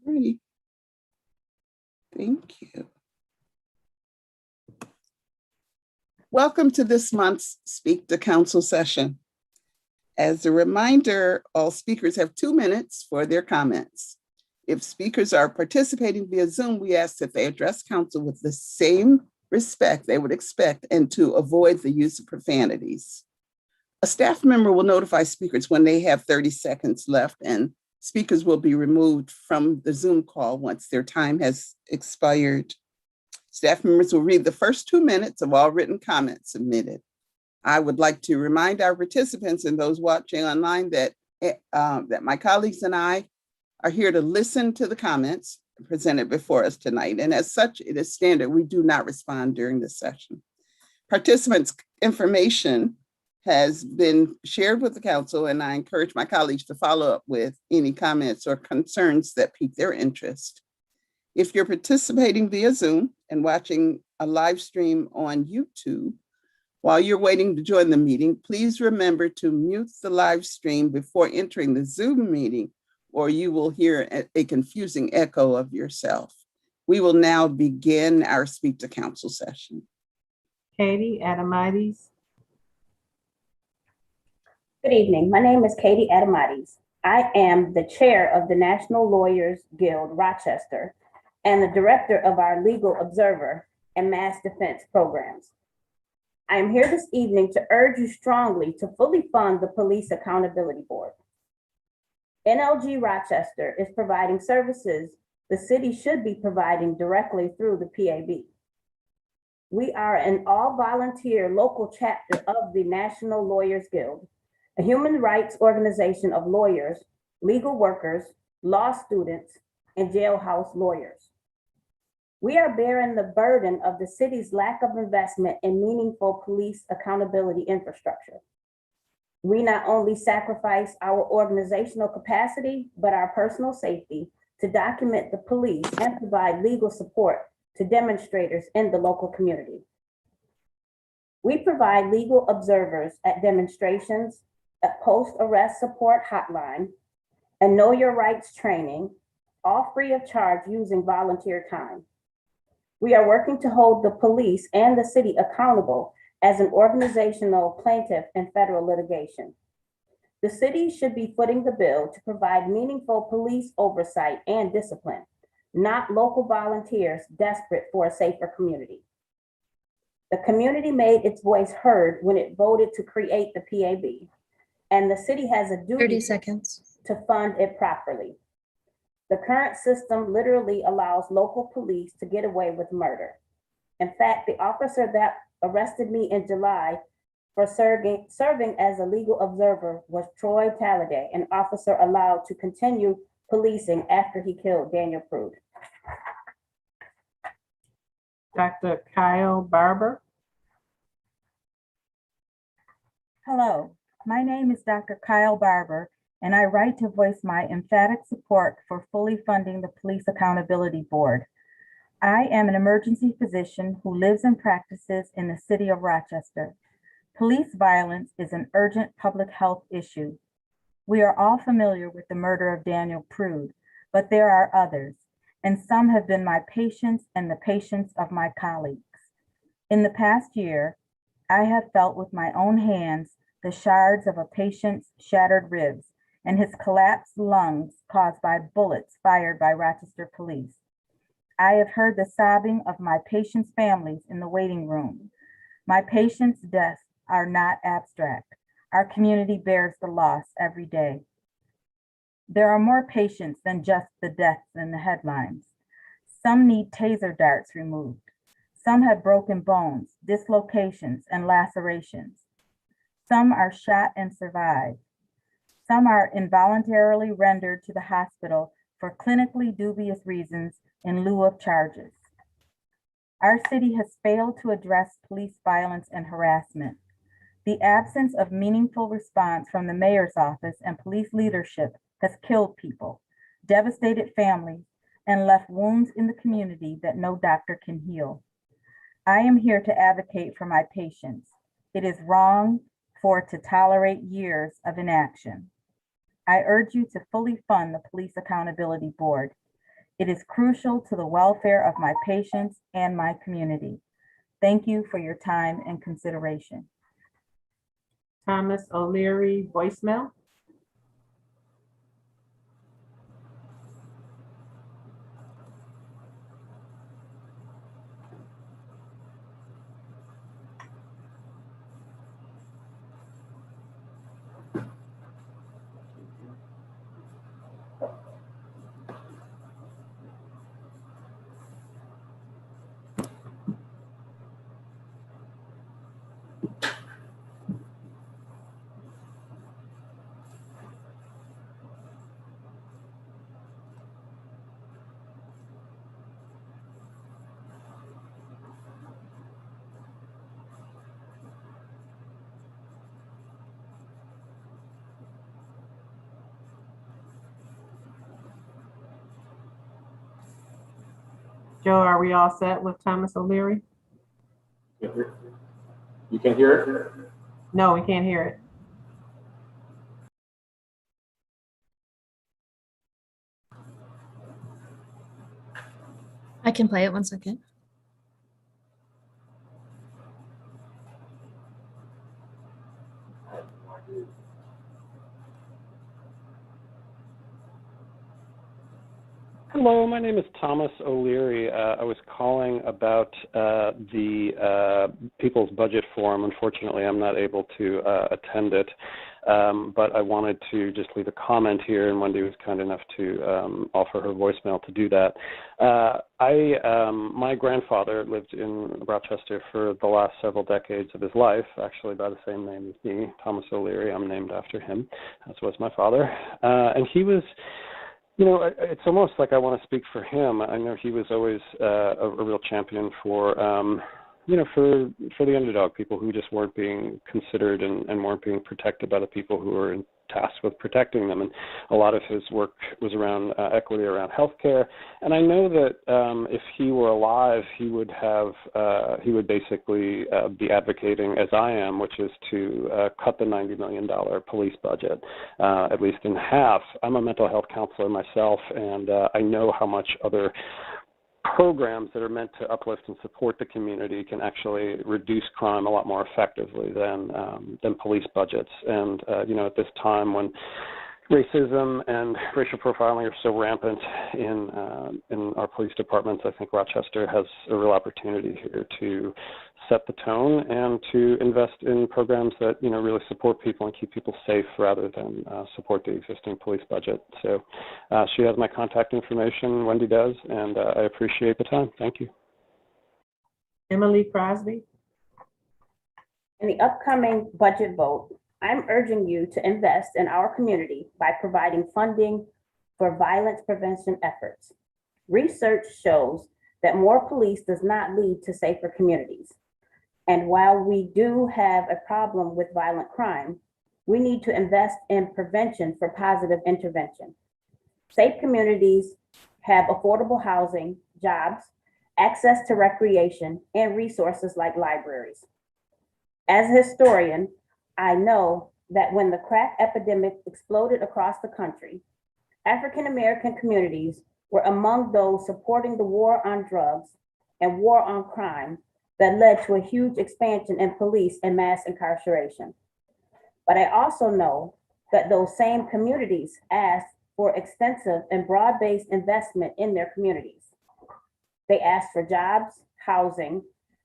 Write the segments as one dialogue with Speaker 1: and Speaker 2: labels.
Speaker 1: Alrighty. Thank you. Welcome to this month's Speak to Council session. As a reminder, all speakers have 2 minutes for their comments. If speakers are participating via Zoom, we ask that they address council with the same respect they would expect and to avoid the use of profanities. A staff member will notify speakers when they have 30 seconds left, and speakers will be removed from the Zoom call once their time has expired. Staff members will read the first 2 minutes of all written comments submitted. I would like to remind our participants and those watching online that my colleagues and I are here to listen to the comments presented before us tonight. And as such, it is standard we do not respond during this session. Participants' information has been shared with the council, and I encourage my colleagues to follow up with any comments or concerns that pique their interest. If you're participating via Zoom and watching a live stream on YouTube, while you're waiting to join the meeting, please remember to mute the live stream before entering the Zoom meeting, or you will hear a confusing echo of yourself. We will now begin our Speak to Council session.
Speaker 2: Katie Adamides.
Speaker 3: Good evening. My name is Katie Adamides. I am the chair of the National Lawyers Guild Rochester and the director of our Legal Observer and Mass Defense programs. I am here this evening to urge you strongly to fully fund the Police Accountability Board. NLG Rochester is providing services the city should be providing directly through the PAB. We are an all-volunteer local chapter of the National Lawyers Guild, a human rights organization of lawyers, legal workers, law students, and jailhouse lawyers. We are bearing the burden of the city's lack of investment in meaningful police accountability infrastructure. We not only sacrifice our organizational capacity, but our personal safety to document the police and provide legal support to demonstrators in the local community. We provide legal observers at demonstrations, a post-arrest support hotline, and know your rights training, all free of charge using volunteer time. We are working to hold the police and the city accountable as an organizational plaintiff in federal litigation. The city should be footing the bill to provide meaningful police oversight and discipline, not local volunteers desperate for a safer community. The community made its voice heard when it voted to create the PAB, and the city has a duty
Speaker 4: 30 seconds.
Speaker 3: to fund it properly. The current system literally allows local police to get away with murder. In fact, the officer that arrested me in July for serving as a legal observer was Troy Talladay, an officer allowed to continue policing after he killed Daniel Prude.
Speaker 2: Dr. Kyle Barber.
Speaker 5: Hello, my name is Dr. Kyle Barber, and I write to voice my emphatic support for fully funding the Police Accountability Board. I am an emergency physician who lives and practices in the city of Rochester. Police violence is an urgent public health issue. We are all familiar with the murder of Daniel Prude, but there are others, and some have been my patients and the patients of my colleagues. In the past year, I have felt with my own hands the shards of a patient's shattered ribs and his collapsed lungs caused by bullets fired by Rochester police. I have heard the sobbing of my patients' families in the waiting room. My patients' deaths are not abstract. Our community bears the loss every day. There are more patients than just the deaths in the headlines. Some need taser darts removed. Some have broken bones, dislocations, and lacerations. Some are shot and survive. Some are involuntarily rendered to the hospital for clinically dubious reasons in lieu of charges. Our city has failed to address police violence and harassment. The absence of meaningful response from the mayor's office and police leadership has killed people, devastated families, and left wounds in the community that no doctor can heal. I am here to advocate for my patients. It is wrong for it to tolerate years of inaction. I urge you to fully fund the Police Accountability Board. It is crucial to the welfare of my patients and my community. Thank you for your time and consideration.
Speaker 2: Thomas O'Leary, voicemail. Joe, are we all set with Thomas O'Leary?
Speaker 4: You can hear it?
Speaker 2: No, we can't hear it.
Speaker 6: I can play it 1 second.
Speaker 4: Hello, my name is Thomas O'Leary. I was calling about the People's Budget Forum. Unfortunately, I'm not able to attend it, but I wanted to just leave a comment here, and Wendy was kind enough to offer her voicemail to do that. My grandfather lived in Rochester for the last several decades of his life, actually by the same name as me, Thomas O'Leary. I'm named after him, as was my father. And he was, you know, it's almost like I want to speak for him. I know he was always a real champion for, you know, for the underdog, people who just weren't being considered and weren't being protected by the people who were tasked with protecting them. And a lot of his work was around equity, around healthcare. And I know that if he were alive, he would basically be advocating, as I am, which is to cut the $90 million police budget, at least in half. I'm a mental health counselor myself, and I know how much other programs that are meant to uplift and support the community can actually reduce crime a lot more effectively than police budgets. And you know, at this time when racism and racial profiling are so rampant in our police departments, I think Rochester has a real opportunity here to set the tone and to invest in programs that, you know, really support people and keep people safe rather than support the existing police budget. So she has my contact information, Wendy does, and I appreciate the time. Thank you.
Speaker 2: Emily Crosby.
Speaker 3: In the upcoming budget vote, I'm urging you to invest in our community by providing funding for violence prevention efforts. Research shows that more police does not lead to safer communities. And while we do have a problem with violent crime, we need to invest in prevention for positive intervention. Safe communities have affordable housing, jobs, access to recreation, and resources like libraries. As a historian, I know that when the crack epidemic exploded across the country, African American communities were among those supporting the war on drugs and war on crime that led to a huge expansion in police and mass incarceration. But I also know that those same communities asked for extensive and broad-based investment in their communities. They asked for jobs, housing,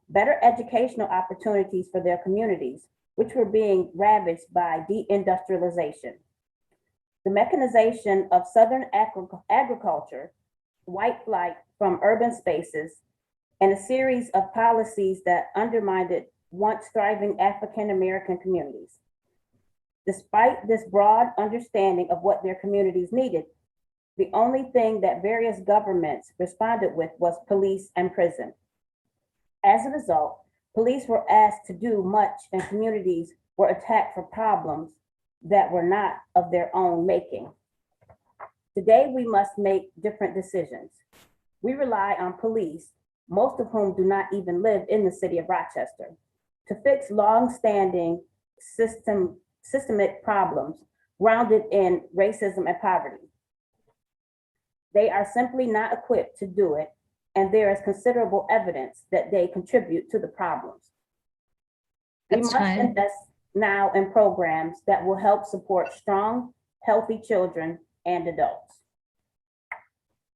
Speaker 3: better educational opportunities for their communities, which were being ravaged by deindustrialization. The mechanization of Southern agriculture, white flight from urban spaces, and a series of policies that undermined once thriving African American communities. Despite this broad understanding of what their communities needed, the only thing that various governments responded with was police and prison. As a result, police were asked to do much and communities were attacked for problems that were not of their own making. Today, we must make different decisions. We rely on police, most of whom do not even live in the city of Rochester, to fix long-standing systemic problems grounded in racism and poverty. They are simply not equipped to do it, and there is considerable evidence that they contribute to the problems. We
Speaker 6: That's
Speaker 3: must
Speaker 6: time.
Speaker 3: invest now in programs that will help support strong, healthy children and adults.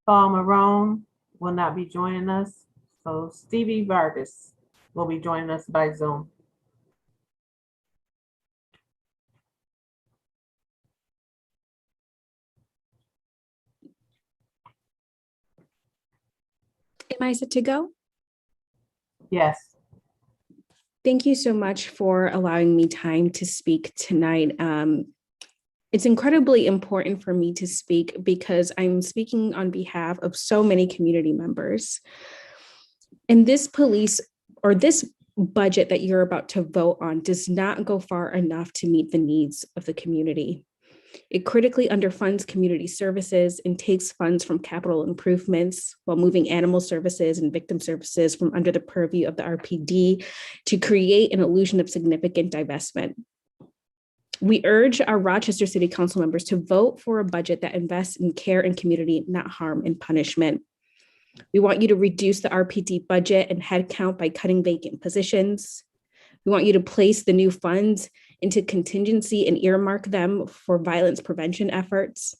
Speaker 2: Paul Marone will not be joining us, so Stevie Vargas will be joining us by Zoom.
Speaker 7: Am I set to go?
Speaker 2: Yes,
Speaker 7: Thank you so much for allowing me time to speak tonight. It's incredibly important for me to speak because I'm speaking on behalf of so many community members. And this budget that you're about to vote on does not go far enough to meet the needs of the community. It critically underfunds community services and takes funds from capital improvements while moving animal services and victim services from under the purview of the RPD to create an illusion of significant divestment. We urge our Rochester City Council members to vote for a budget that invests in care and community, not harm and punishment. We want you to reduce the RPD budget and headcount by cutting vacant positions. We want you to place the new funds into contingency and earmark them for violence prevention efforts.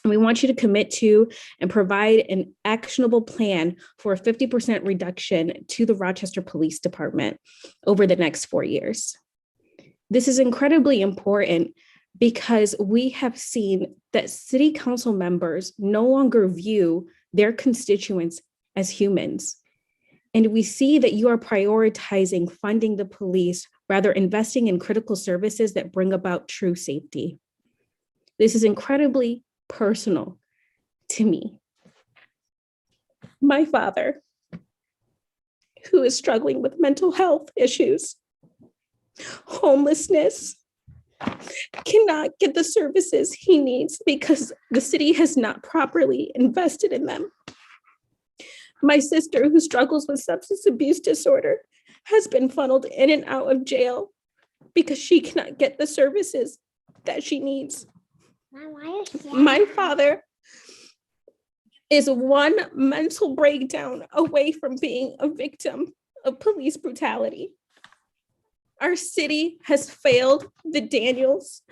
Speaker 7: And we want you to commit to and provide an actionable plan for a 50% reduction to the Rochester Police Department over the next 4 years. This is incredibly important because we have seen that city council members no longer view their constituents as humans. And we see that you are prioritizing funding the police rather investing in critical services that bring about true safety. This is incredibly personal to me. My father, who is struggling with mental health issues, homelessness, cannot get the services he needs because the city has not properly invested in them. My sister, who struggles with substance abuse disorder, has been funneled in and out of jail because she cannot get the services that she needs. My father is one mental breakdown away from being a victim of police brutality. Our city has failed the Daniels,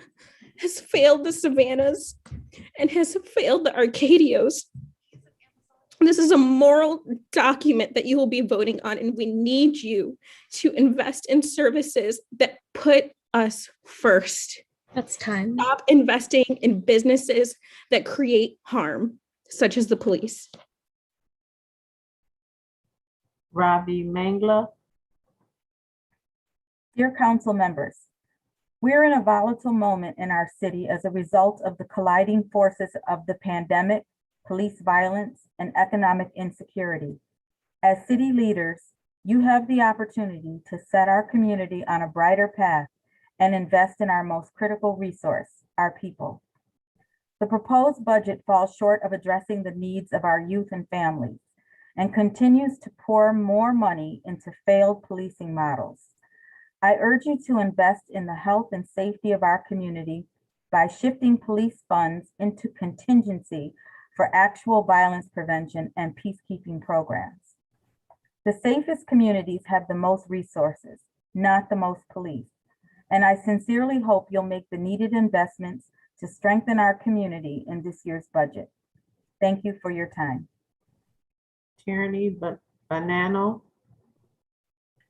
Speaker 7: has failed the Savannahs, and has failed the Arcadios. This is a moral document that you will be voting on, and we need you to invest in services that put us first.
Speaker 6: That's time.
Speaker 7: Stop investing in businesses that create harm, such as the police.
Speaker 2: Ravi Mangla.
Speaker 5: Dear council members, we're in a volatile moment in our city as a result of the colliding forces of the pandemic, police violence, and economic insecurity. As city leaders, you have the opportunity to set our community on a brighter path and invest in our most critical resource, our people. The proposed budget falls short of addressing the needs of our youth and families and continues to pour more money into failed policing models. I urge you to invest in the health and safety of our community by shifting police funds into contingency for actual violence prevention and peacekeeping programs. The safest communities have the most resources, not the most police. And I sincerely hope you'll make the needed investments to strengthen our community in this year's budget. Thank you for your time.
Speaker 2: Tierney Banano.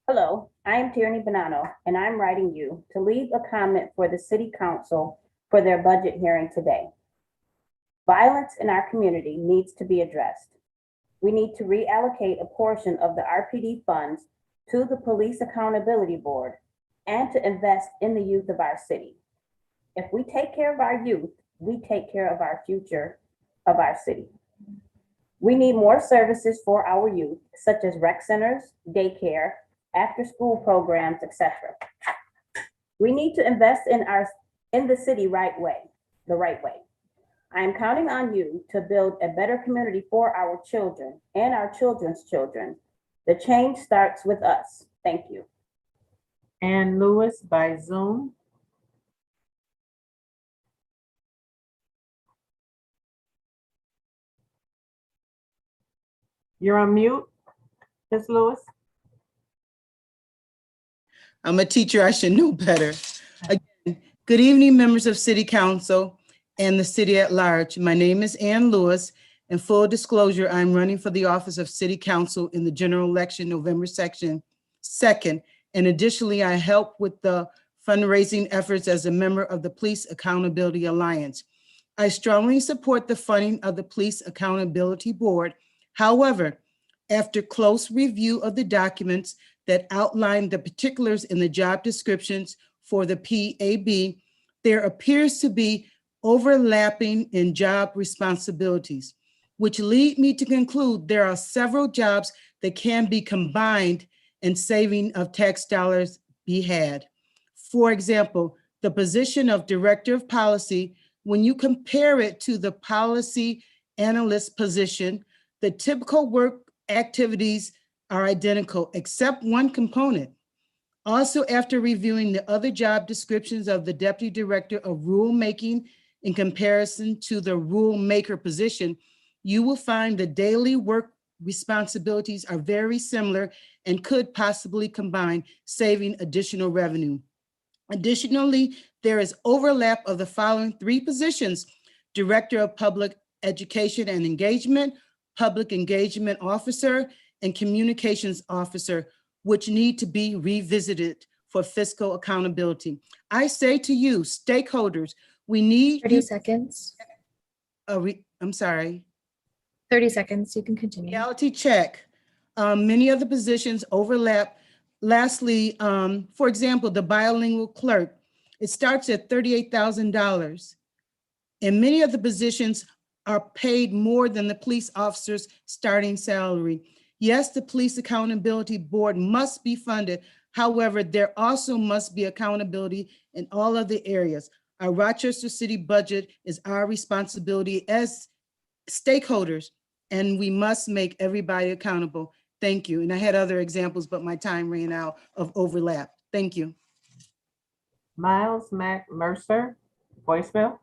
Speaker 3: Hello, I am Tierney Bonanno, and I'm writing you to leave a comment for the City Council for their budget hearing today. Violence in our community needs to be addressed. We need to reallocate a portion of the RPD funds to the Police Accountability Board and to invest in the youth of our city. If we take care of our youth, we take care of our future of our city. We need more services for our youth, such as rec centers, daycare, after-school programs, etc. We need to invest in the city the right way. I am counting on you to build a better community for our children and our children's children. The change starts with us. Thank you.
Speaker 2: Ann Lewis by Zoom. You're on mute, Ms. Lewis.
Speaker 8: I'm a teacher, I should know better. Again, good evening, members of City Council and the city at large. My name is Ann Lewis, and full disclosure, I'm running for the office of City Council in the general election November 2nd. And additionally, I help with the fundraising efforts as a member of the Police Accountability Alliance. I strongly support the funding of the Police Accountability Board. However, after close review of the documents that outline the particulars in the job descriptions for the PAB, there appears to be overlapping in job responsibilities, which lead me to conclude there are several jobs that can be combined and saving of tax dollars be had. For example, the position of Director of Policy, when you compare it to the Policy Analyst position, the typical work activities are identical except one component. Also, after reviewing the other job descriptions of the Deputy Director of Rulemaking in comparison to the rule maker position, you will find the daily work responsibilities are very similar and could possibly combine, saving additional revenue. Additionally, there is overlap of the following three positions: Director of Public Education and Engagement, Public Engagement Officer, and Communications Officer, which need to be revisited for fiscal accountability. I say to you, stakeholders, we need
Speaker 6: 30 seconds.
Speaker 8: I'm sorry.
Speaker 6: 30 seconds. You can continue.
Speaker 8: Reality check. Many of the positions overlap. Lastly, for example, the bilingual clerk, it starts at $38,000. And many of the positions are paid more than the police officer's starting salary. Yes, the Police Accountability Board must be funded. However, there also must be accountability in all of the areas. Our Rochester City budget is our responsibility as stakeholders, and we must make everybody accountable. Thank you. And I had other examples, but my time ran out of overlap. Thank you.
Speaker 2: Miles Mac Mercer, voicemail.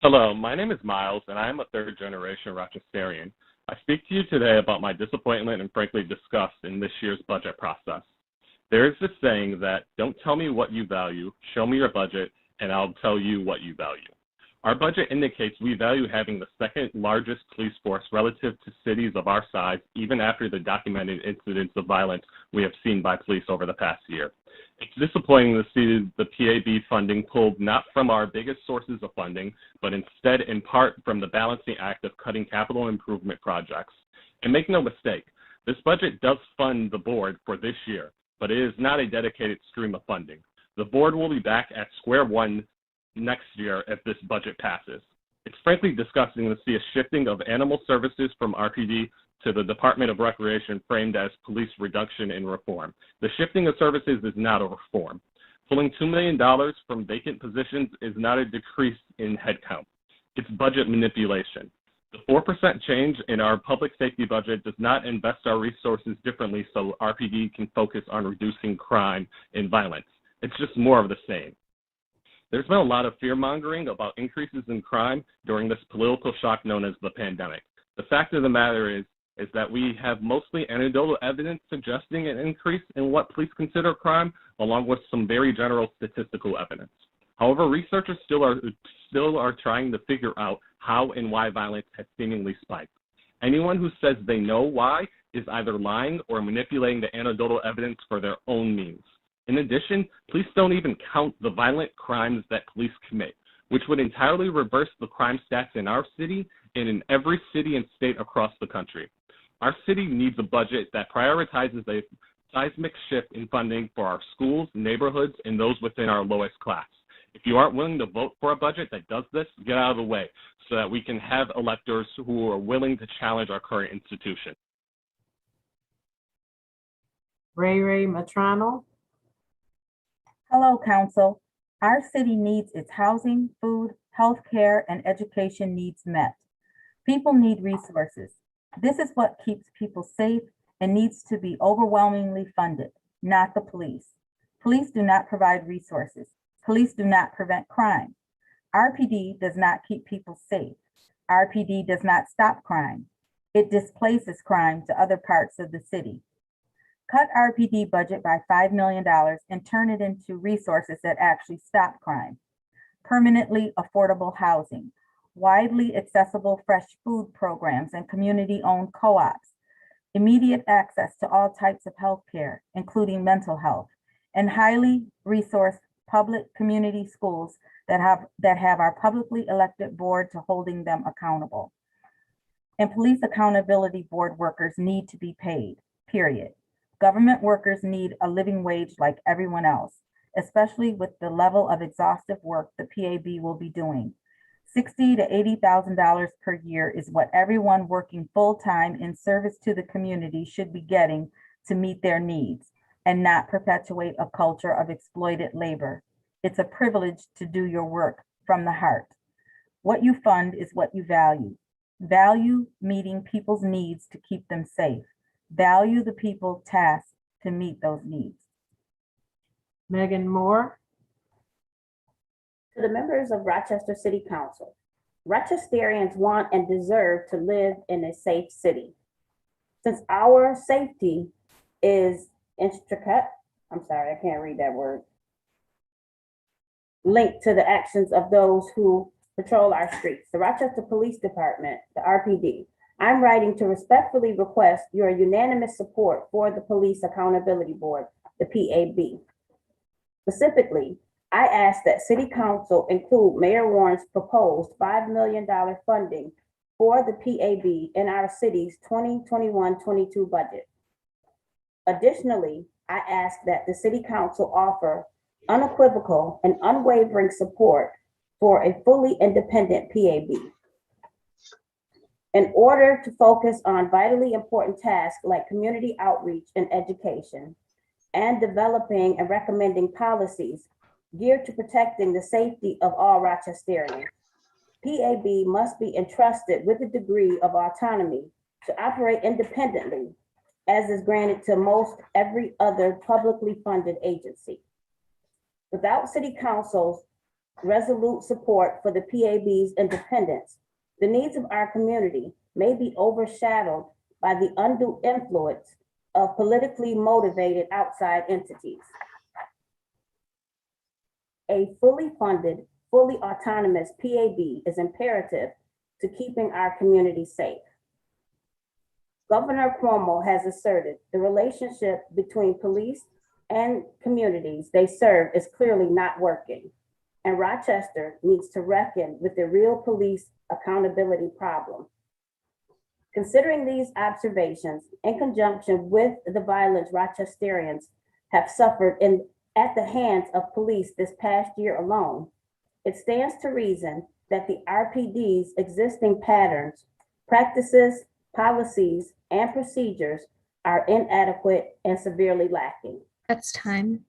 Speaker 9: Hello, my name is Miles, and I am a third-generation Rochesterian. I speak to you today about my disappointment and frankly disgust in this year's budget process. There is this saying that, don't tell me what you value, show me your budget, and I'll tell you what you value. Our budget indicates we value having the second largest police force relative to cities of our size, even after the documented incidents of violence we have seen by police over the past year. It's disappointing to see the PAB funding pulled not from our biggest sources of funding, but instead in part from the balancing act of cutting capital improvement projects. And make no mistake, this budget does fund the board for this year, but it is not a dedicated stream of funding. The board will be back at square one next year if this budget passes. It's frankly disgusting to see a shifting of animal services from RPD to the Department of Recreation framed as police reduction and reform. The shifting of services is not a reform. Pulling $2 million from vacant positions is not a decrease in headcount. It's budget manipulation. The 4% change in our public safety budget does not invest our resources differently so RPD can focus on reducing crime and violence. It's just more of the same. There's been a lot of fear-mongering about increases in crime during this political shock known as the pandemic. The fact of the matter is that we have mostly anecdotal evidence suggesting an increase in what police consider crime, along with some very general statistical evidence. However, researchers still are trying to figure out how and why violence has seemingly spiked. Anyone who says they know why is either lying or manipulating the anecdotal evidence for their own means. In addition, police don't even count the violent crimes that police commit, which would entirely reverse the crime stats in our city and in every city and state across the country. Our city needs a budget that prioritizes a seismic shift in funding for our schools, neighborhoods, and those within our lowest class. If you aren't willing to vote for a budget that does this, get out of the way so that we can have electors who are willing to challenge our current institution.
Speaker 2: Ray Matrano.
Speaker 5: Hello, Council. Our city needs its housing, food, healthcare, and education needs met. People need resources. This is what keeps people safe and needs to be overwhelmingly funded, not the police. Police do not provide resources. Police do not prevent crime. RPD does not keep people safe. RPD does not stop crime. It displaces crime to other parts of the city. Cut RPD budget by $5 million and turn it into resources that actually stop crime. Permanently affordable housing, widely accessible fresh food programs and community-owned co-ops, immediate access to all types of health care, including mental health, and highly resourced public community schools that have our publicly elected board to holding them accountable. And police accountability board workers need to be paid, period. Government workers need a living wage like everyone else, especially with the level of exhaustive work the PAB will be doing. $60,000 to $80,000 per year is what everyone working full-time in service to the community should be getting to meet their needs and not perpetuate a culture of exploited labor. It's a privilege to do your work from the heart. What you fund is what you value. Value meeting people's needs to keep them safe. Value the people tasked to meet those needs.
Speaker 2: Megan Moore.
Speaker 3: To the members of Rochester City Council, Rochesterians want and deserve to live in a safe city. Since our safety is intricate, linked to the actions of those who patrol our streets, the Rochester Police Department, the RPD, I'm writing to respectfully request your unanimous support for the Police Accountability Board, the PAB. Specifically, I ask that City Council include Mayor Warren's proposed $5 million funding for the PAB in our city's 2021-22 budget. Additionally, I ask that the City Council offer unequivocal and unwavering support for a fully independent PAB. In order to focus on vitally important tasks like community outreach and education, and developing and recommending policies geared to protecting the safety of all Rochesterians, PAB must be entrusted with a degree of autonomy to operate independently, as is granted to most every other publicly funded agency. Without City Council's resolute support for the PAB's independence, the needs of our community may be overshadowed by the undue influence of politically motivated outside entities. A fully funded, fully autonomous PAB is imperative to keeping our community safe. Governor Cuomo has asserted the relationship between police and communities they serve is clearly not working, and Rochester needs to reckon with the real police accountability problem. Considering these observations, in conjunction with the violence Rochesterians have suffered at the hands of police this past year alone, it stands to reason that the RPD's existing patterns, practices, policies, and procedures are inadequate and severely lacking.
Speaker 6: That's time.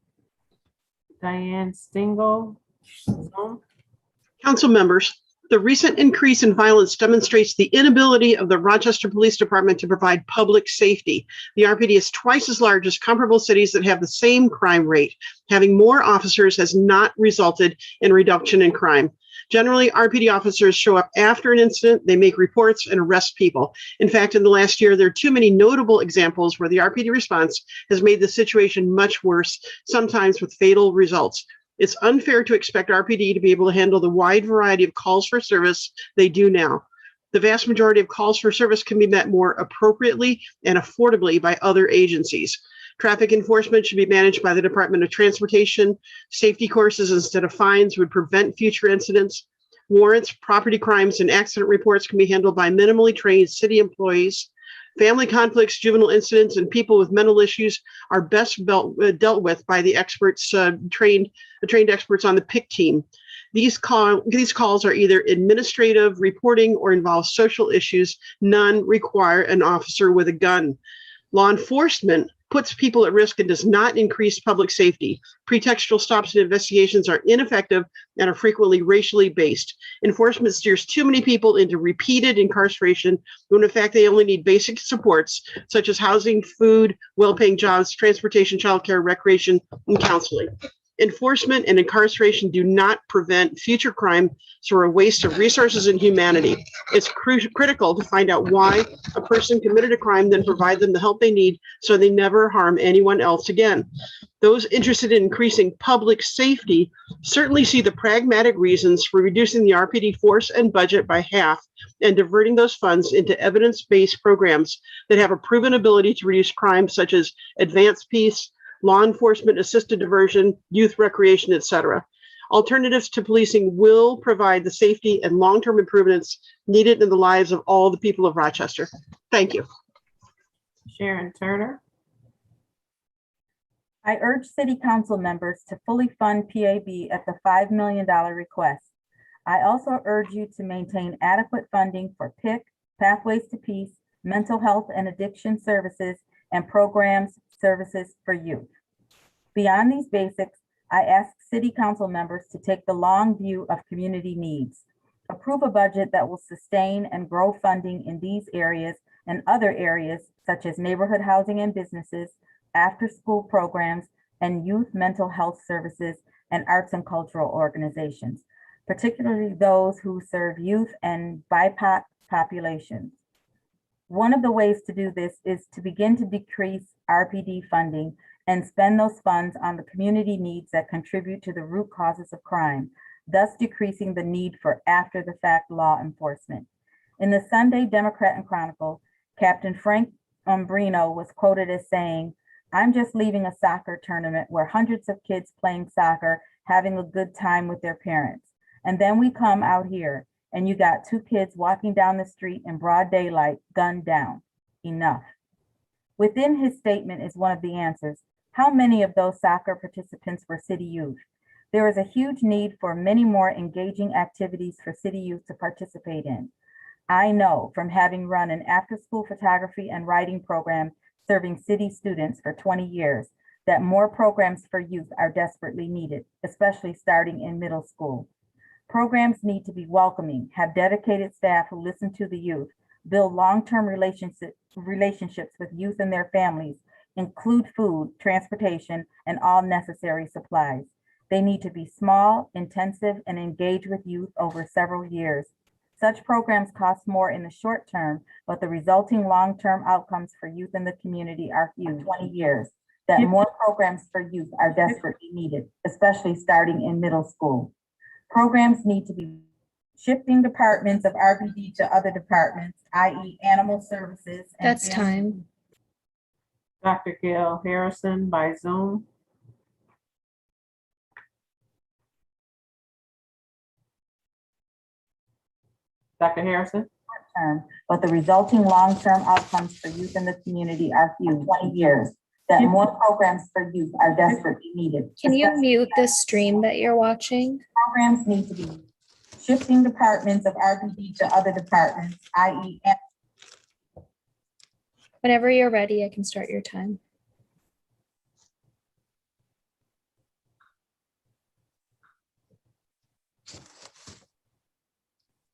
Speaker 2: Diane Stingle. Zoom.
Speaker 10: Council members, the recent increase in violence demonstrates the inability of the Rochester Police Department to provide public safety. The RPD is twice as large as comparable cities that have the same crime rate. Having more officers has not resulted in reduction in crime. Generally, RPD officers show up after an incident, they make reports and arrest people. In fact, in the last year, there are too many notable examples where the RPD response has made the situation much worse, sometimes with fatal results. It's unfair to expect RPD to be able to handle the wide variety of calls for service they do now. The vast majority of calls for service can be met more appropriately and affordably by other agencies. Traffic enforcement should be managed by the Department of Transportation. Safety courses instead of fines would prevent future incidents. Warrants, property crimes, and accident reports can be handled by minimally trained city employees. Family conflicts, juvenile incidents, and people with mental issues are best dealt with by the experts, trained experts on the PIC team. These calls are either administrative, reporting, or involve social issues. None require an officer with a gun. Law enforcement puts people at risk and does not increase public safety. Pretextual stops and investigations are ineffective and are frequently racially based. Enforcement steers too many people into repeated incarceration when in fact they only need basic supports such as housing, food, well-paying jobs, transportation, childcare, recreation, and counseling. Enforcement and incarceration do not prevent future crime, so are a waste of resources and humanity. It's critical to find out why a person committed a crime, then provide them the help they need so they never harm anyone else again. Those interested in increasing public safety certainly see the pragmatic reasons for reducing the RPD force and budget by half and diverting those funds into evidence-based programs that have a proven ability to reduce crime, such as advanced peace, law enforcement assisted diversion, youth recreation, etc. Alternatives to policing will provide the safety and long-term improvements needed in the lives of all the people of Rochester. Thank you.
Speaker 2: Sharon Turner.
Speaker 5: I urge City Council members to fully fund PAB at the $5 million request. I also urge you to maintain adequate funding for PIC, Pathways to Peace, mental health and addiction services, and programs, services for youth. Beyond these basics, I ask City Council members to take the long view of community needs. Approve a budget that will sustain and grow funding in these areas and other areas such as neighborhood housing and businesses, after-school programs, and youth mental health services and arts and cultural organizations, particularly those who serve youth and BIPOC populations. One of the ways to do this is to begin to decrease RPD funding and spend those funds on the community needs that contribute to the root causes of crime, thus decreasing the need for after-the-fact law enforcement. In the Sunday Democrat and Chronicle, Captain Frank Umbrino was quoted as saying, "I'm just leaving a soccer tournament where hundreds of kids playing soccer, having a good time with their parents. And then we come out here and you got two kids walking down the street in broad daylight, gunned down. Enough." Within his statement is one of the answers. How many of those soccer participants were city youth? There is a huge need for many more engaging activities for city youth to participate in. I know from having run an after-school photography and writing program serving city students for 20 years that more programs for youth are desperately needed, especially starting in middle school. Programs need to be welcoming, have dedicated staff who listen to the youth, build long-term relationships with youth and their families, include food, transportation, and all necessary supplies. They need to be small, intensive, and engage with youth over several years. Such programs cost more in the short term, but the resulting long-term outcomes for youth in the community are huge. 20 years, that more programs for youth are desperately needed, especially starting in middle school. Programs need to be shifting departments of RPD to other departments, i.e. animal services.
Speaker 6: That's time.
Speaker 2: Dr. Gail Harrison by Zoom. Dr. Harrison.
Speaker 5: Term, but the resulting long-term outcomes for youth in the community are huge. 20 years, that more programs for youth are desperately needed.
Speaker 6: Can you mute the stream that you're watching?
Speaker 5: Programs need to be shifting departments of RPD to other departments, i.e.
Speaker 6: Whenever you're ready, I can start your time.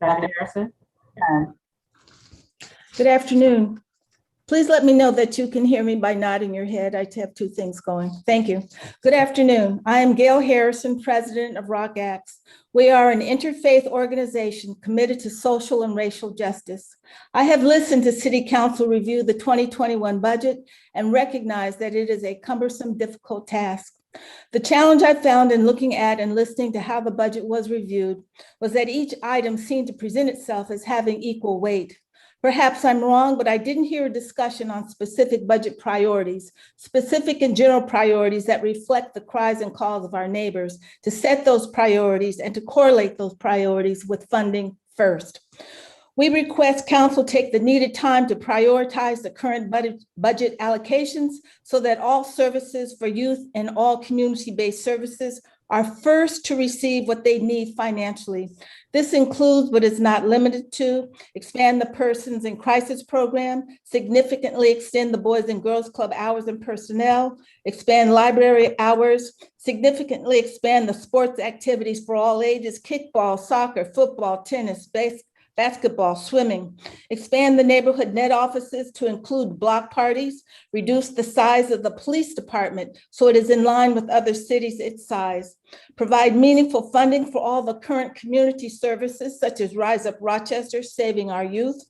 Speaker 2: Dr. Harrison.
Speaker 11: Good afternoon. Please let me know that you can hear me by nodding your head. I have two things going. Thank you. Good afternoon. I am Gail Harrison, president of Rock Acts. We are an interfaith organization committed to social and racial justice. I have listened to City Council review the 2021 budget and recognize that it is a cumbersome, difficult task. The challenge I found in looking at and listening to how the budget was reviewed was that each item seemed to present itself as having equal weight. Perhaps I'm wrong, but I didn't hear a discussion on specific budget priorities, specific and general priorities that reflect the cries and calls of our neighbors, to set those priorities and to correlate those priorities with funding first. We request council take the needed time to prioritize the current budget allocations so that all services for youth and all community-based services are first to receive what they need financially. This includes, but is not limited to, expand the Persons in Crisis Program, significantly extend the Boys and Girls Club hours and personnel, expand library hours, significantly expand the sports activities for all ages, kickball, soccer, football, tennis, basketball, swimming, expand the neighborhood net offices to include block parties, reduce the size of the police department so it is in line with other cities its size, provide meaningful funding for all the current community services such as Rise Up Rochester, Saving Our Youth,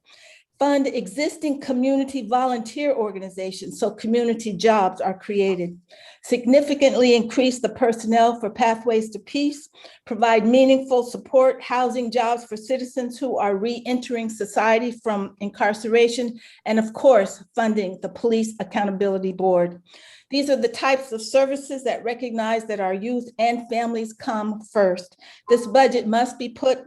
Speaker 11: fund existing community volunteer organizations so community jobs are created, significantly increase the personnel for Pathways to Peace, provide meaningful support, housing, jobs for citizens who are re-entering society from incarceration, and of course, funding the Police Accountability Board. These are the types of services that recognize that our youth and families come first. This budget must be put,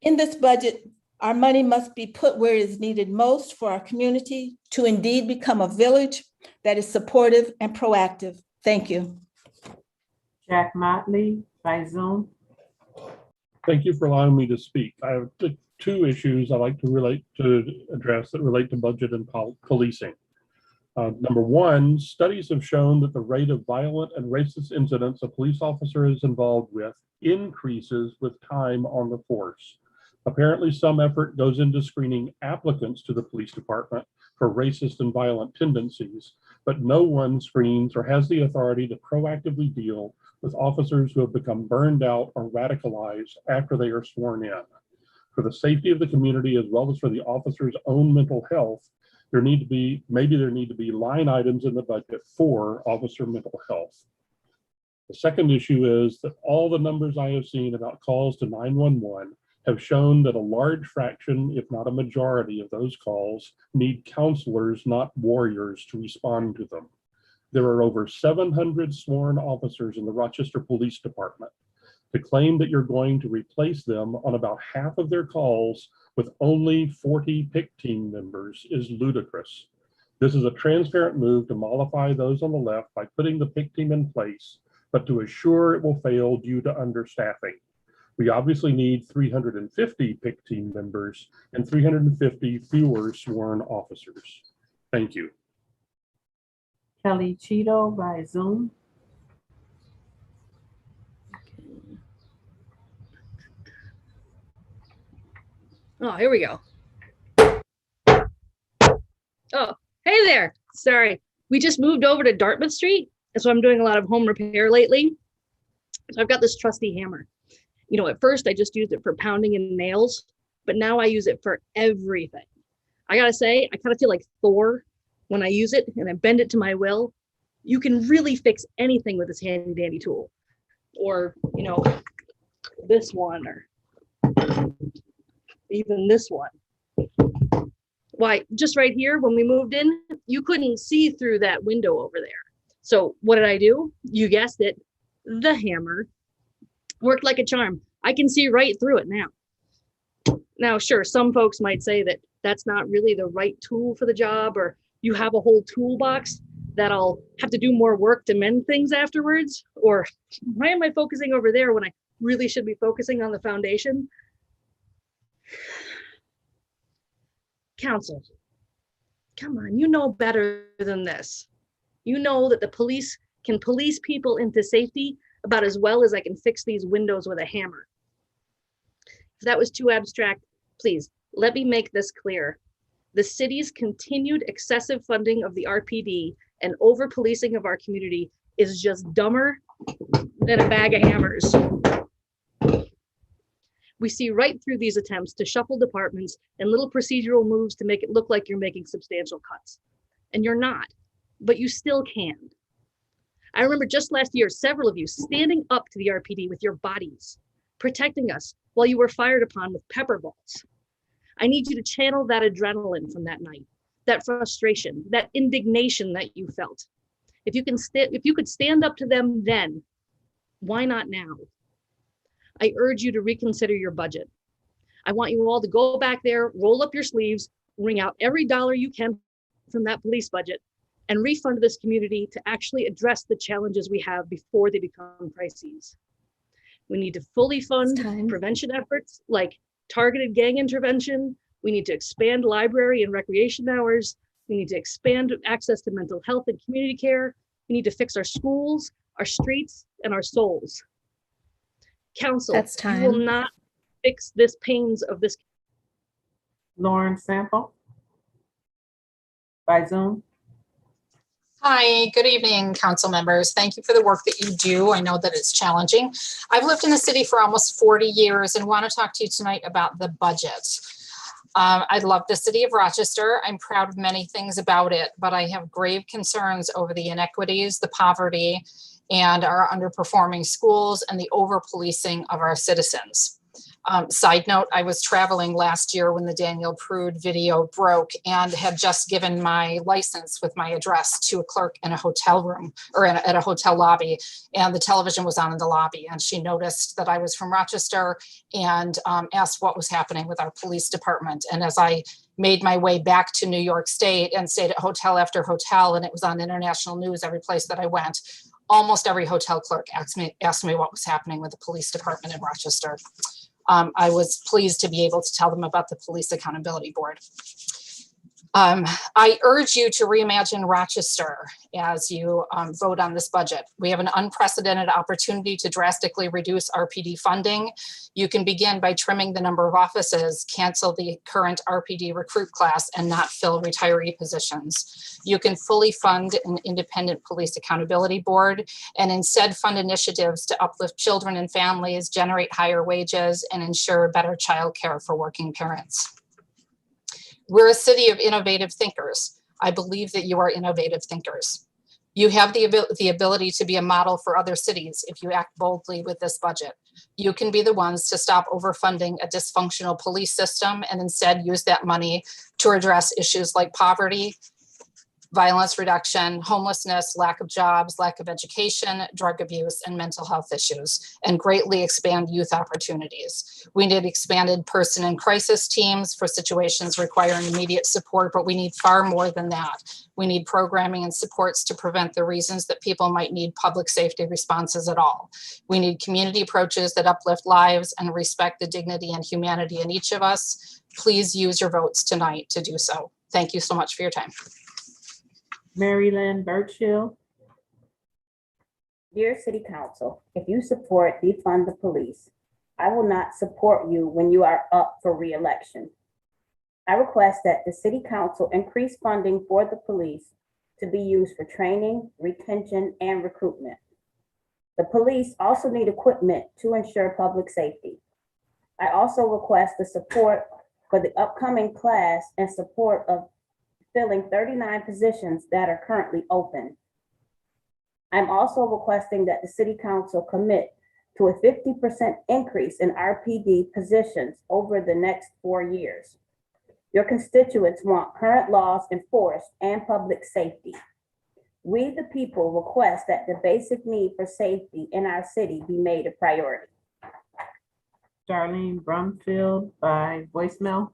Speaker 11: in this budget, our money must be put where it is needed most for our community to indeed become a village that is supportive and proactive. Thank you.
Speaker 2: Jack Motley by Zoom.
Speaker 12: Thank you for allowing me to speak. I have two issues I'd like to address that relate to budget and policing. Number one, studies have shown that the rate of violent and racist incidents a police officer is involved with increases with time on the force. Apparently, some effort goes into screening applicants to the police department for racist and violent tendencies, but no one screens or has the authority to proactively deal with officers who have become burned out or radicalized after they are sworn in. For the safety of the community, as well as for the officer's own mental health, there need to be line items in the budget for officer mental health. The second issue is that all the numbers I have seen about calls to 911 have shown that a large fraction, if not a majority of those calls, need counselors, not warriors, to respond to them. There are over 700 sworn officers in the Rochester Police Department. To claim that you're going to replace them on about half of their calls with only 40 PIC team members is ludicrous. This is a transparent move to mollify those on the left by putting the PIC team in place, but to assure it will fail due to understaffing. We obviously need 350 PIC team members and 350 fewer sworn officers. Thank you.
Speaker 2: Kelly Cheeto by Zoom.
Speaker 13: Oh, here we go. Oh, hey there. Sorry. We just moved over to Dartmouth Street, and so I'm doing a lot of home repair lately. So I've got this trusty hammer. You know, at first I just used it for pounding in nails, but now I use it for everything. I gotta say, I kind of feel like Thor when I use it and I bend it to my will. You can really fix anything with this handy dandy tool. Or, you know, this one, or even this one. Why, just right here, when we moved in, you couldn't see through that window over there. So what did I do? You guessed it, the hammer worked like a charm. I can see right through it now. Now, sure, some folks might say that that's not really the right tool for the job, or you have a whole toolbox that I'll have to do more work to mend things afterwards, or why am I focusing over there when I really should be focusing on the foundation? Council, come on, you know better than this. You know that the police can police people into safety about as well as I can fix these windows with a hammer. If that was too abstract, please let me make this clear. The city's continued excessive funding of the RPD and over policing of our community is just dumber than a bag of hammers. We see right through these attempts to shuffle departments and little procedural moves to make it look like you're making substantial cuts. And you're not, but you still can. I remember just last year, several of you standing up to the RPD with your bodies, protecting us while you were fired upon with pepper balls. I need you to channel that adrenaline from that night, that frustration, that indignation that you felt. If you could stand up to them then, why not now? I urge you to reconsider your budget. I want you all to go back there, roll up your sleeves, wring out every dollar you can from that police budget, and refund this community to actually address the challenges we have before they become crises. We need to fully fund prevention efforts like targeted gang intervention. We need to expand library and recreation hours. We need to expand access to mental health and community care. We need to fix our schools, our streets, and our souls. Council,
Speaker 6: That's
Speaker 13: you will
Speaker 6: time.
Speaker 13: not fix this pains of this.
Speaker 2: Lauren Sample by Zoom.
Speaker 14: Hi, good evening, council members. Thank you for the work that you do. I know that it's challenging. I've lived in the city for almost 40 years and want to talk to you tonight about the budget. I love the city of Rochester. I'm proud of many things about it, but I have grave concerns over the inequities, the poverty, and our underperforming schools and the over-policing of our citizens. Side note, I was traveling last year when the Daniel Prude video broke and had just given my license with my address to a clerk in a hotel room or at a hotel lobby. And the television was on in the lobby. And she noticed that I was from Rochester and asked what was happening with our police department. And as I made my way back to New York State and stayed at hotel after hotel, and it was on international news every place that I went, almost every hotel clerk asked me what was happening with the police department in Rochester. I was pleased to be able to tell them about the Police Accountability Board. I urge you to reimagine Rochester as you vote on this budget. We have an unprecedented opportunity to drastically reduce RPD funding. You can begin by trimming the number of offices, cancel the current RPD recruit class, and not fill retiree positions. You can fully fund an independent police accountability board and instead fund initiatives to uplift children and families, generate higher wages, and ensure better childcare for working parents. We're a city of innovative thinkers. I believe that you are innovative thinkers. You have the ability to be a model for other cities if you act boldly with this budget. You can be the ones to stop overfunding a dysfunctional police system and instead use that money to address issues like poverty, violence reduction, homelessness, lack of jobs, lack of education, drug abuse, and mental health issues, and greatly expand youth opportunities. We need expanded person and crisis teams for situations requiring immediate support, but we need far more than that. We need programming and supports to prevent the reasons that people might need public safety responses at all. We need community approaches that uplift lives and respect the dignity and humanity in each of us. Please use your votes tonight to do so. Thank you so much for your time.
Speaker 2: Mary Lynn Birchill.
Speaker 3: Dear City Council, if you support defund the police, I will not support you when you are up for re-election. I request that the City Council increase funding for the police to be used for training, retention, and recruitment. The police also need equipment to ensure public safety. I also request the support for the upcoming class and support of filling 39 positions that are currently open. I'm also requesting that the City Council commit to a 50% increase in RPD positions over the next 4 years. Your constituents want current laws enforced and public safety. We, the people, request that the basic need for safety in our city be made a priority.
Speaker 2: Darlene Brumfield by voicemail.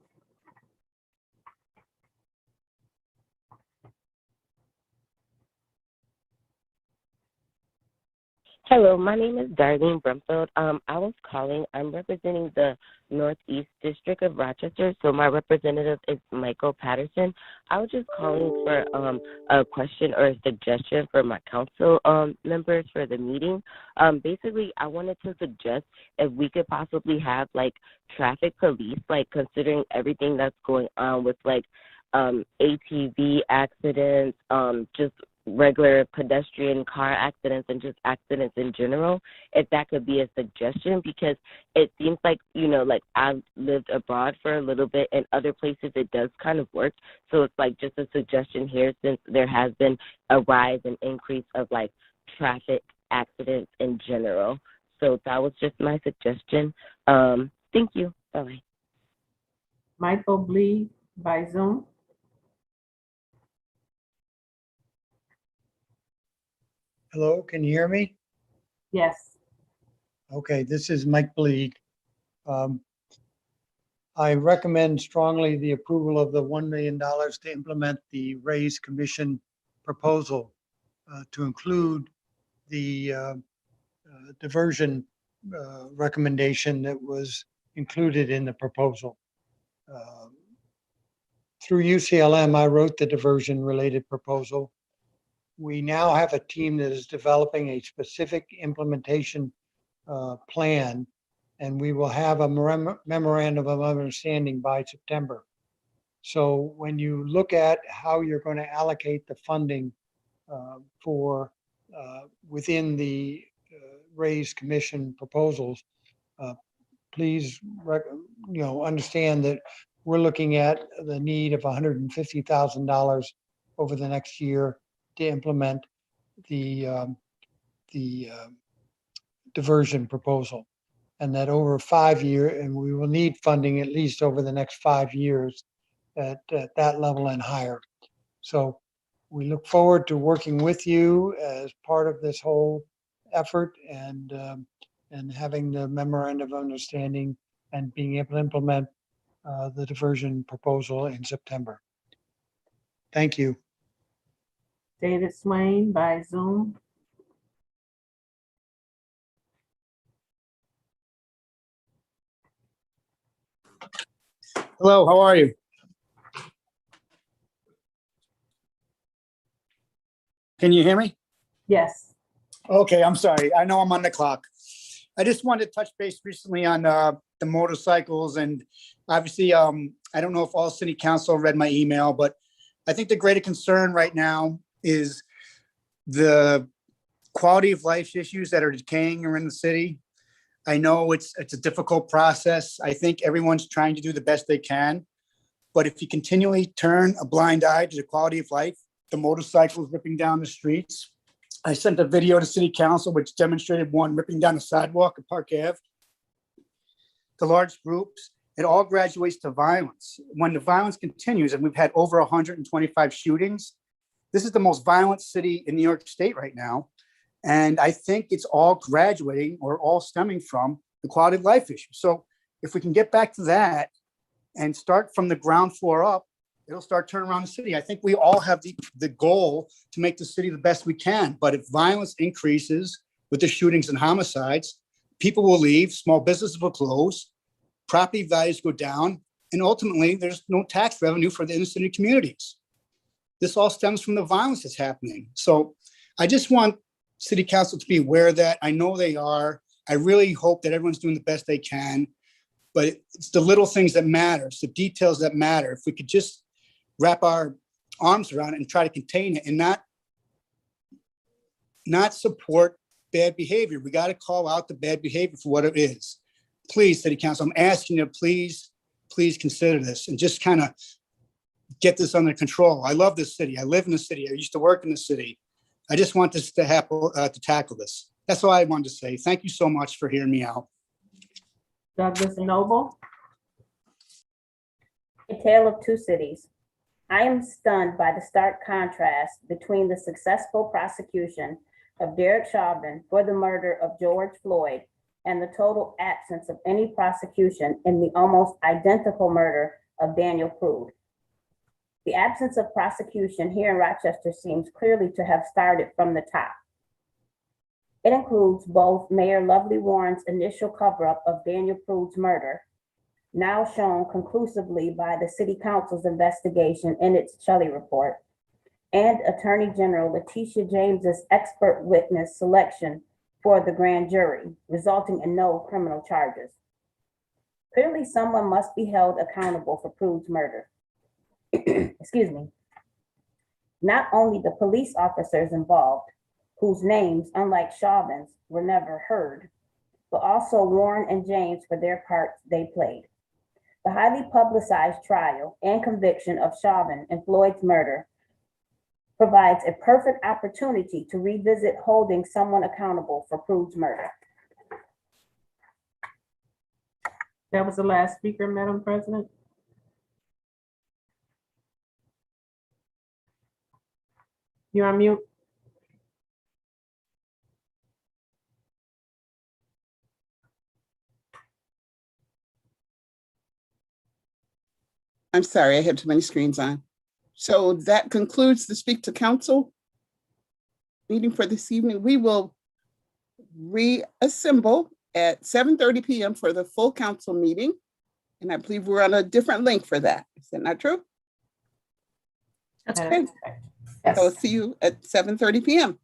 Speaker 15: Hello, my name is Darlene Brumfield. I was calling. I'm representing the Northeast District of Rochester, so my representative is Michael Patterson. I was just calling for a question or a suggestion for my council members for the meeting. Basically, I wanted to suggest if we could possibly have like traffic police, like considering everything that's going on with like ATV accidents, just regular pedestrian car accidents and just accidents in general, if that could be a suggestion, because it seems like, you know, like I've lived abroad for a little bit and other places it does kind of work. So it's like just a suggestion here, since there has been a rise and increase of like traffic accidents in general. So that was just my suggestion. Thank you. Bye.
Speaker 2: Michael Blee by Zoom.
Speaker 16: Hello, can you hear me?
Speaker 2: Yes.
Speaker 16: Okay, this is Mike Bleed. I recommend strongly the approval of the $1 million to implement the Raise Commission proposal to include the diversion recommendation that was included in the proposal. Through UCLM, I wrote the diversion related proposal. We now have a team that is developing a specific implementation plan, and we will have a memorandum of understanding by September. So when you look at how you're going to allocate the funding for within the Raise Commission proposals, please understand that we're looking at the need of $150,000 over the next year to implement the diversion proposal, and that over 5 years, and we will need funding at least over the next 5 years at that level and higher. So we look forward to working with you as part of this whole effort, and having the memorandum of understanding and being able to implement the diversion proposal in September. Thank you.
Speaker 2: David Swain by Zoom.
Speaker 17: Hello, how are you? Can you hear me?
Speaker 2: Yes.
Speaker 17: Okay, I'm sorry. I know I'm on the clock. I just wanted to touch base recently on the motorcycles, and obviously, I don't know if all city council read my email, but I think the greater concern right now is the quality of life issues that are decaying around the city. I know it's a difficult process. I think everyone's trying to do the best they can, but if you continually turn a blind eye to the quality of life, the motorcycles ripping down the streets. I sent a video to city council which demonstrated one ripping down the sidewalk at Park Ave. The large groups, it all graduates to violence. When the violence continues, and we've had over 125 shootings, this is the most violent city in New York State right now. And I think it's all graduating or all stemming from the quality of life issue. So if we can get back to that and start from the ground floor up, it'll start turning around the city. I think we all have the goal to make the city the best we can. But if violence increases with the shootings and homicides, people will leave, small businesses will close, property values go down, and ultimately there's no tax revenue for the inner city communities. This all stems from the violence that's happening. So I just want city council to be aware of that. I know they are. I really hope that everyone's doing the best they can, but it's the little things that matter. It's the details that matter. If we could just wrap our arms around it and try to contain it and not support bad behavior. We got to call out the bad behavior for what it is. Please, city council, I'm asking you, please consider this and just kind of get this under control. I love this city. I live in the city. I used to work in the city. I just want this to happen, to tackle this. That's all I wanted to say. Thank you so much for hearing me out.
Speaker 2: Douglas Noble.
Speaker 3: A Tale of Two Cities. I am stunned by the stark contrast between the successful prosecution of Derek Chauvin for the murder of George Floyd and the total absence of any prosecution in the almost identical murder of Daniel Prude. The absence of prosecution here in Rochester seems clearly to have started from the top. It includes both Mayor Lovely Warren's initial cover-up of Daniel Prude's murder, now shown conclusively by the City Council's investigation in its Shelley report, and Attorney General Letitia James's expert witness selection for the grand jury, resulting in no criminal charges. Clearly, someone must be held accountable for Prude's murder. Excuse me. Not only the police officers involved, whose names, unlike Chauvin's, were never heard, but also Warren and James for their parts they played. The highly publicized trial and conviction of Chauvin in Floyd's murder provides a perfect opportunity to revisit holding someone accountable for Prude's murder.
Speaker 2: That was the last speaker, Madam President. You're on mute.
Speaker 1: I'm sorry, I had too many screens on. So that concludes the Speak to Council meeting for this evening. We will reassemble at 7:30 p.m. for the full council meeting. And I believe we're on a different link for that. Is that not true?
Speaker 2: That's
Speaker 1: Okay. So I'll see you at 7:30 p.m.